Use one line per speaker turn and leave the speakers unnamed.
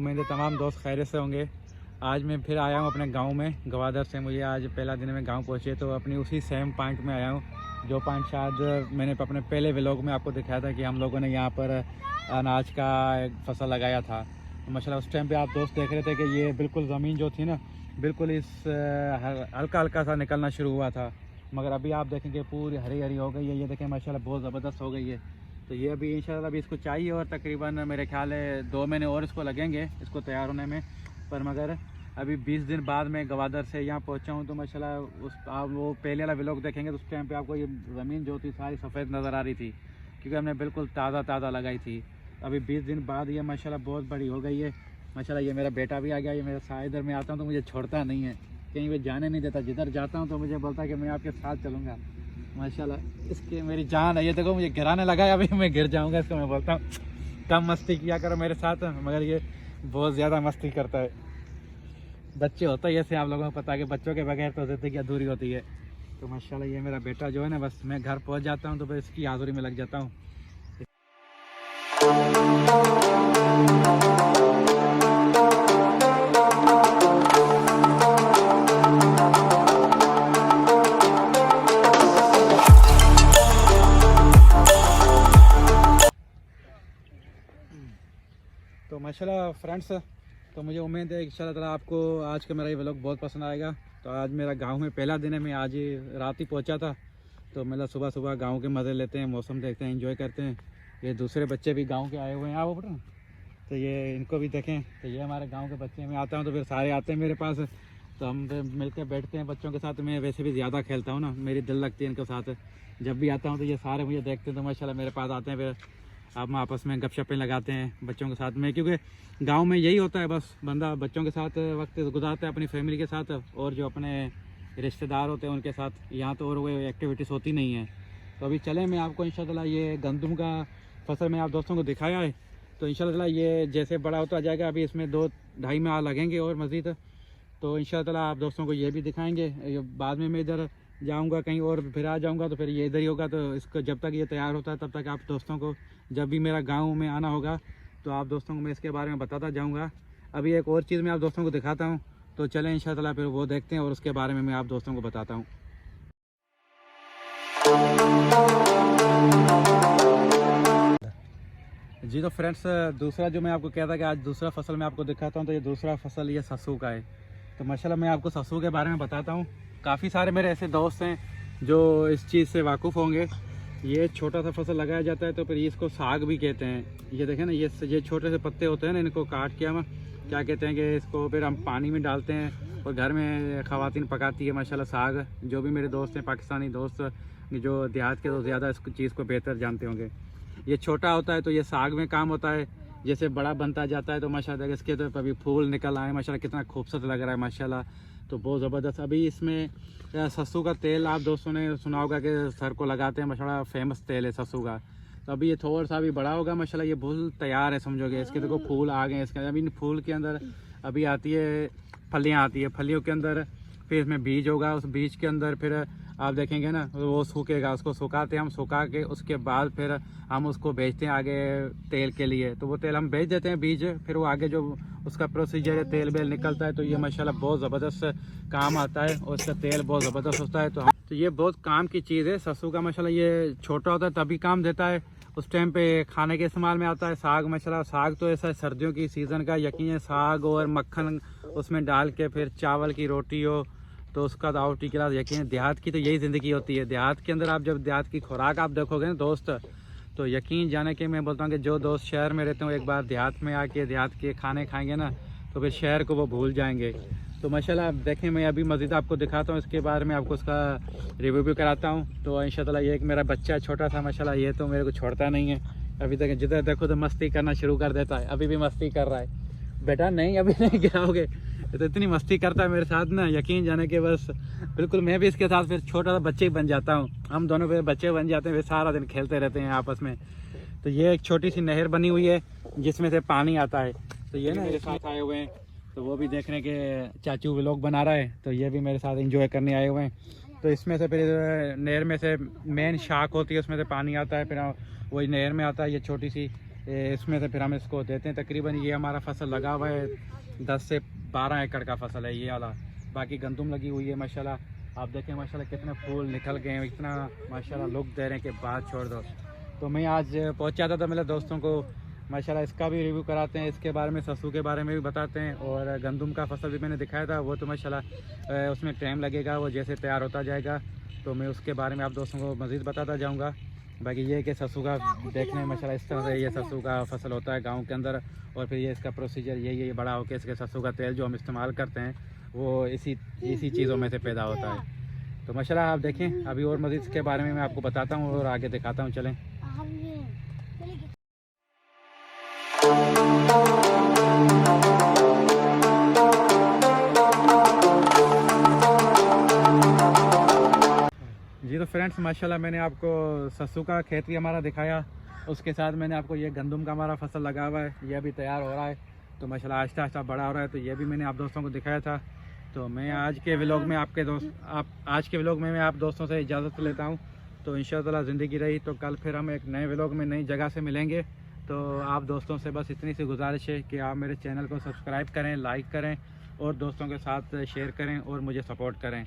उम्मीद है तमाम दोस्त खैरियत से होंगे। आज मैं फिर आया हूँ अपने गांव में, गवादर से। मुझे आज पहला दिन में गांव पहुँचे तो अपनी उसी सेम पॉइंट में आया हूँ, जो पॉइंट शायद मैंने अपने पहले व्लॉग में आपको दिखाया था कि हम लोगों ने यहाँ पर अनाज का एक फसल लगाया था। तो माशाल्लाह उस टाइम पे आप दोस्त देख रहे थे कि ये बिल्कुल ज़मीन जो थी ना, बिल्कुल इस हल्का हल्का सा निकलना शुरू हुआ था, मगर अभी आप देखेंगे पूरी हरी हरी हो गई है। ये देखें माशाल्लाह बहुत ज़बरदस्त हो गई है। तो ये अभी इंशाल्लाह अभी इसको चाहिए और तकरीबन मेरे ख्याल है 2 महीने और इसको लगेंगे इसको तैयार होने में। पर मगर अभी 20 दिन बाद मैं गवादर से यहाँ पहुँचा हूँ। तो माशाल्लाह उस आप वो पहले वाला व्लॉग देखेंगे तो उस टाइम पे आपको ये ज़मीन जो थी सारी सफ़ेद नज़र आ रही थी, क्योंकि हमने बिल्कुल ताज़ा लगाई थी। अभी 20 दिन बाद ये माशाल्लाह बहुत बड़ी हो गई है। माशाल्लाह ये मेरा बेटा भी आ गया। ये मेरे साथ इधर में आता हूँ तो मुझे छोड़ता नहीं है, कहीं भी जाने नहीं देता। जिधर जाता हूँ तो मुझे बोलता है कि मैं आपके साथ चलूँगा। माशाल्लाह इसकी मेरी जान है। ये देखो मुझे गिराने लगा है, अभी मैं गिर जाऊँगा इसको। मैं बोलता हूँ कम मस्ती किया करो मेरे साथ, मगर ये बहुत ज़्यादा मस्ती करता है। बच्चे होते हैं ऐसे, आप लोगों को पता है कि बच्चों के बगैर तो ज़िंदगी अधूरी होती है। तो माशाल्लाह ये मेरा बेटा जो है ना, बस मैं घर पहुँच जाता हूँ तो फिर इसकी हाज़ुरी में लग जाता हूँ। तो माशाल्लाह फ्रेंड्स, तो मुझे उम्मीद है कि इंशाल्लाह ताला आपको आज का मेरा ये व्लॉग बहुत पसंद आएगा। तो आज मेरा गांव में पहला दिन है, मैं आज ही रात ही पहुंचा था। तो मतलब सुबह सुबह गांव के मज़े लेते हैं, मौसम देखते हैं, एंजॉय करते हैं। ये दूसरे बच्चे भी गांव के आए हुए हैं, आओ बेटा, तो ये इनको भी देखें। तो ये हमारे गाँव के बच्चे, मैं आता हूँ तो फिर सारे आते हैं मेरे पास, तो हम फिर मिल कर बैठते हैं बच्चों के साथ। मैं वैसे भी ज़्यादा खेलता हूँ ना, मेरी दिल लगती है इनके साथ। जब भी आता हूँ तो ये सारे मुझे देखते हैं तो माशाल्लाह मेरे पास आते हैं। फिर हम आपस में गपशपें लगाते हैं बच्चों के साथ में, क्योंकि गांव में यही होता है, बस बंदा बच्चों के साथ वक्त गुजारता है, अपनी फैमिली के साथ, और जो अपने रिश्तेदार होते हैं उनके साथ। यहाँ तो और वो एक्टिविटीज़ होती नहीं है। तो अभी चलें, मैं आपको इंशाल्लाह ये गंदम का फसल मैं आप दोस्तों को दिखाया है। तो इंशाल्लाह ये जैसे बड़ा होता जाएगा, अभी इसमें 2-2.5 माह लगेंगे और मज़ीद। तो इंशाल्लाह आप दोस्तों को ये भी दिखाएँगे। बाद में मैं इधर जाऊंगा कहीं और फिर आ जाऊंगा तो फिर ये इधर ही होगा। तो इसको जब तक ये तैयार होता है तब तक आप दोस्तों को, जब भी मेरा गांव में आना होगा तो आप दोस्तों को मैं इसके बारे में बताता जाऊंगा। अभी एक और चीज़ मैं आप दोस्तों को दिखाता हूं, तो चलें इंशाल्लाह फिर वो देखते हैं और उसके बारे में मैं आप दोस्तों को बताता हूँ। जी तो फ्रेंड्स, दूसरा जो मैं आपको कहता कि आज दूसरा फसल मैं आपको दिखाता हूँ, तो ये दूसरा फसल ये ससू का है। तो माशाल्लाह मैं आपको ससू के बारे में बताता हूँ। काफ़ी सारे मेरे ऐसे दोस्त हैं जो इस चीज़ से वाकिफ़ होंगे। ये छोटा सा फसल लगाया जाता है, तो फिर इसको साग भी कहते हैं। ये देखें ना, ये छोटे से पत्ते होते हैं ना, इनको काट के हम क्या कहते हैं कि इसको फिर हम पानी में डालते हैं और घर में ख़वातीन पकाती है माशाल्लाह साग। जो भी मेरे दोस्त हैं पाकिस्तानी दोस्त, जो देहात के दोस्त, ज़्यादा इस चीज़ को बेहतर जानते होंगे। ये छोटा होता है तो ये साग में काम होता है। जैसे बड़ा बनता जाता है तो माशाल्लाह इसके तो अभी फूल निकल आए, माशाल्लाह कितना खूबसूरत लग रहा है माशाल्लाह, तो बहुत ज़बरदस्त। अभी इसमें सरसों का तेल आप दोस्तों ने सुना होगा कि सर को लगाते हैं, माशाल्लाह फेमस तेल है सरसों का। तो अभी ये थोड़ा सा भी बड़ा होगा माशाल्लाह, ये फूल तैयार है समझोगे। इसके देखो फूल आ गए इसके। अभी इन फूल के अंदर अभी आती है फलियाँ, आती है फलियों के अंदर, फिर इसमें बीज होगा। उस बीज के अंदर फिर आप देखेंगे ना वो सूखेगा, उसको सुखाते हैं हम, सुखा के उसके बाद फिर हम उसको बेचते हैं आगे तेल के लिए। तो वो तेल हम बेच देते हैं बीज, फिर वो आगे जो उसका प्रोसीजर है तेल बेल निकलता है। तो ये माशाल्लाह बहुत ज़बरदस्त काम आता है और इसका तेल बहुत ज़बरदस्त होता है। तो ये बहुत काम की चीज़ है सरसों का माशाल्लाह। ये छोटा होता है तभी काम देता है, उस टाइम पे खाने के इस्तेमाल में आता है। साग माशाल्लाह, साग तो ऐसा सर्दियों की सीज़न का यकीन है, साग और मक्खन उसमें डाल के फिर चावल की रोटी हो तो उसका दावटी के साथ यकीन। देहात की तो यही ज़िंदगी होती है। देहात के अंदर आप जब देहात की खुराक आप देखोगे ना दोस्त, तो यकीन जाने के मैं बोलता हूँ कि जो दोस्त शहर में रहते हो एक बार देहात में आके देहात के खाने खाएंगे ना, तो फिर शहर को वो भूल जाएंगे। तो माशाल्लाह आप देखें, मैं अभी मज़ीद आपको दिखाता हूँ इसके बारे में, आपको उसका रिव्यू भी कराता हूँ। तो इंशाल्लाह ये एक मेरा बच्चा छोटा सा माशाल्लाह, ये तो मेरे को छोड़ता नहीं है। अभी तक जिधर देखो तो मस्ती करना शुरू कर देता है। अभी भी मस्ती कर रहा है। बेटा नहीं, अभी नहीं गिराओगे। तो इतनी मस्ती करता है मेरे साथ ना, यकीन जाने के बस बिल्कुल मैं भी इसके साथ फिर छोटा सा बच्चे ही बन जाता हूँ। हम दोनों फिर बच्चे बन जाते हैं, फिर सारा दिन खेलते रहते हैं आपस में। तो ये एक छोटी सी नहर बनी हुई है जिसमें से पानी आता है। तो ये ना मेरे साथ आए हुए हैं, तो वो भी देखने के चाचू व्लॉग बना रहा है, तो ये भी मेरे साथ एंजॉय करने आए हुए हैं। तो इसमें से फिर नहर में से मेन शाख होती है, उसमें से पानी आता है, फिर वही नहर में आता है। ये छोटी सी इसमें से फिर हम इसको देते हैं। तकरीबन ये हमारा फसल लगा हुआ है 10 से 12 एकड़ का फसल है ये वाला। बाकी गंदम लगी हुई है माशाल्लाह। आप देखें माशाल्लाह कितने फूल निकल गए हैं, इतना माशाल्लाह लुक दे रहे हैं कि बात छोड़ दो। तो मैं आज पहुंचा था मेरे दोस्तों को माशाल्लाह इसका भी रिव्यू कराते हैं, इसके बारे में ससू के बारे में भी बताते हैं, और गंदम का फसल भी मैंने दिखाया था वो तो माशाल्लाह उसमें टाइम लगेगा, वो जैसे तैयार होता जाएगा तो मैं उसके बारे में आप दोस्तों को मज़ीद बताता जाऊँगा। बाकी ये है कि ससू का देखने में माशाल्लाह इस तरह से ये ससू का फसल होता है गाँव के अंदर, और फिर ये इसका प्रोसीजर यही बड़ा होकर इसके ससू का तेल जो हम इस्तेमाल करते हैं वो इसी चीज़ों में से पैदा होता है। तो माशाल्लाह आप देखें, अभी और मज़ीद इसके बारे में मैं आपको बताता हूँ और आगे दिखाता हूँ, चलें। जी तो फ्रेंड्स माशाल्लाह मैंने आपको ससू का खेत भी हमारा दिखाया, उसके साथ मैंने आपको ये गंदम का हमारा फसल लगा हुआ है, यह भी तैयार हो रहा है। तो माशाल्लाह आहिस्ता आहिस्ता बड़ा हो रहा है, तो ये भी मैंने आप दोस्तों को दिखाया था। तो मैं आज के व्लॉग में मैं आप दोस्तों से इजाज़त लेता हूँ। तो इंशाअल्लाह ज़िंदगी रही तो कल फिर हम एक नए व्लॉग में नई जगह से मिलेंगे। तो आप दोस्तों से बस इतनी सी गुजारिश है कि आप मेरे चैनल को सब्सक्राइब करें, लाइक करें और दोस्तों के साथ शेयर करें और मुझे सपोर्ट करें।